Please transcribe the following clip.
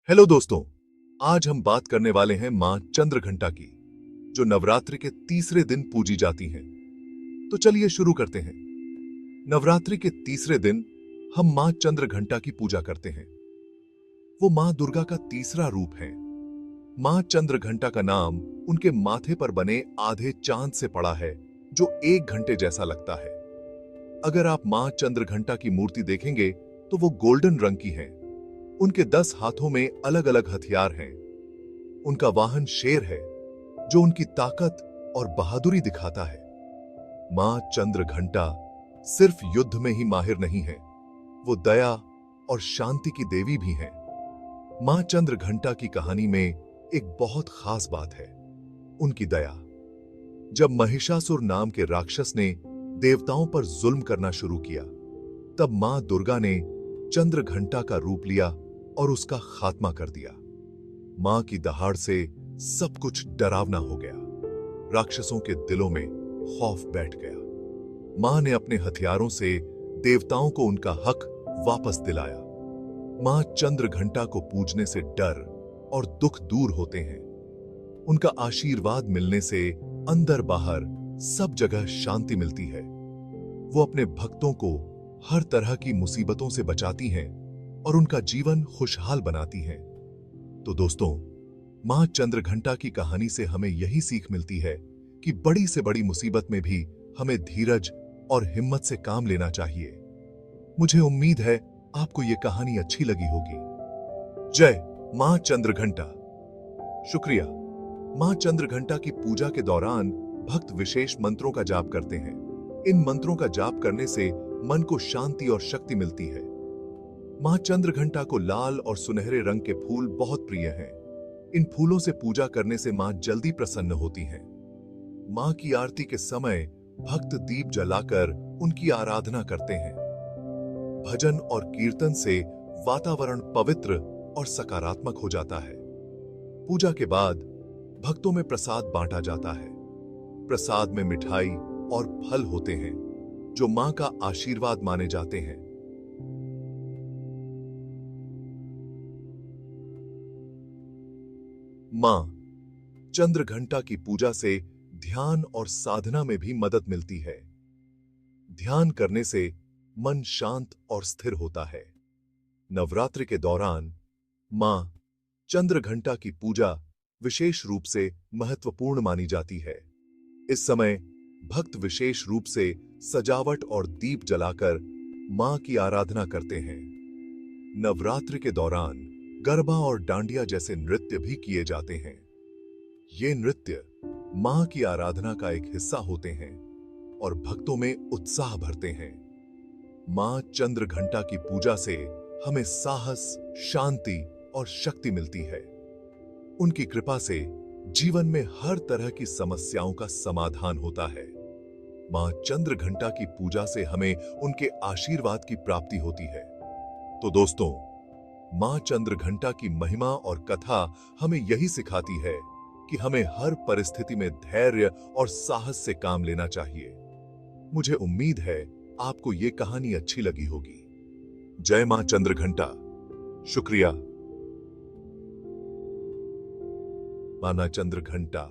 Hello दोस्तों, आज हम बात करने वाले हैं मां चंद्रघंटा की, जो नवरात्रि के तीसरे दिन पूजी जाती हैं। तो चलिए शुरू करते हैं। नवरात्रि के तीसरे दिन हम मां चंद्रघंटा की पूजा करते हैं। वो मां दुर्गा का तीसरा रूप है। मां चंद्रघंटा का नाम उनके माथे पर बने आधे चांद से पड़ा है, जो 1 घंटे जैसा लगता है। अगर आप मां चंद्रघंटा की मूर्ति देखेंगे तो वो गोल्डन रंग की है। उनके 10 हाथों में अलग अलग हथियार हैं। उनका वाहन शेर है, जो उनकी ताकत और बहादुरी दिखाता है। मां चंद्रघंटा सिर्फ युद्ध में ही माहिर नहीं है, वो दया और शांति की देवी भी हैं। मां चंद्रघंटा की कहानी में एक बहुत खास बात है, उनकी दया। जब महिषासुर नाम के राक्षस ने देवताओं पर जुल्म करना शुरू किया, तब मां दुर्गा ने चंद्रघंटा का रूप लिया और उसका खात्मा कर दिया। मां की दहाड़ से सब कुछ डरावना हो गया। राक्षसों के दिलों में खौफ बैठ गया। मां ने अपने हथियारों से देवताओं को उनका हक वापस दिलाया। मां चंद्रघंटा को पूजने से डर और दुख दूर होते हैं। उनका आशीर्वाद मिलने से अंदर बाहर सब जगह शांति मिलती है। वो अपने भक्तों को हर तरह की मुसीबतों से बचाती हैं और उनका जीवन खुशहाल बनाती हैं। तो दोस्तों, मां चंद्रघंटा की कहानी से हमें यही सीख मिलती है कि बड़ी से बड़ी मुसीबत में भी हमें धीरज और हिम्मत से काम लेना चाहिए। मुझे उम्मीद है आपको यह कहानी अच्छी लगी होगी। जय मां चंद्रघंटा। शुक्रिया। मां चंद्रघंटा की पूजा के दौरान भक्त विशेष मंत्रों का जाप करते हैं। इन मंत्रों का जाप करने से मन को शांति और शक्ति मिलती है। मां चंद्रघंटा को लाल और सुनहरे रंग के फूल बहुत प्रिय हैं। इन फूलों से पूजा करने से मां जल्दी प्रसन्न होती हैं। मां की आरती के समय भक्त दीप जलाकर उनकी आराधना करते हैं। भजन और कीर्तन से वातावरण पवित्र और सकारात्मक हो जाता है। पूजा के बाद भक्तों में प्रसाद बांटा जाता है। प्रसाद में मिठाई और फल होते हैं, जो मां का आशीर्वाद माने जाते हैं। मां चंद्रघंटा की पूजा से ध्यान और साधना में भी मदद मिलती है। ध्यान करने से मन शांत और स्थिर होता है। नवरात्रि के दौरान मां चंद्रघंटा की पूजा विशेष रूप से महत्वपूर्ण मानी जाती है। इस समय भक्त विशेष रूप से सजावट और दीप जलाकर मां की आराधना करते हैं। नवरात्रि के दौरान गरबा और डांडिया जैसे नृत्य भी किए जाते हैं। ये नृत्य मां की आराधना का एक हिस्सा होते हैं और भक्तों में उत्साह भरते हैं। मां चंद्रघंटा की पूजा से हमें साहस, शांति और शक्ति मिलती है। उनकी कृपा से जीवन में हर तरह की समस्याओं का समाधान होता है। मां चंद्रघंटा की पूजा से हमें उनके आशीर्वाद की प्राप्ति होती है। तो दोस्तों, मां चंद्रघंटा की महिमा और कथा हमें यही सिखाती है कि हमें हर परिस्थिति में धैर्य और साहस से काम लेना चाहिए। मुझे उम्मीद है आपको यह कहानी अच्छी लगी होगी। जय मां चंद्रघंटा। शुक्रिया। मां चंद्रघंटा।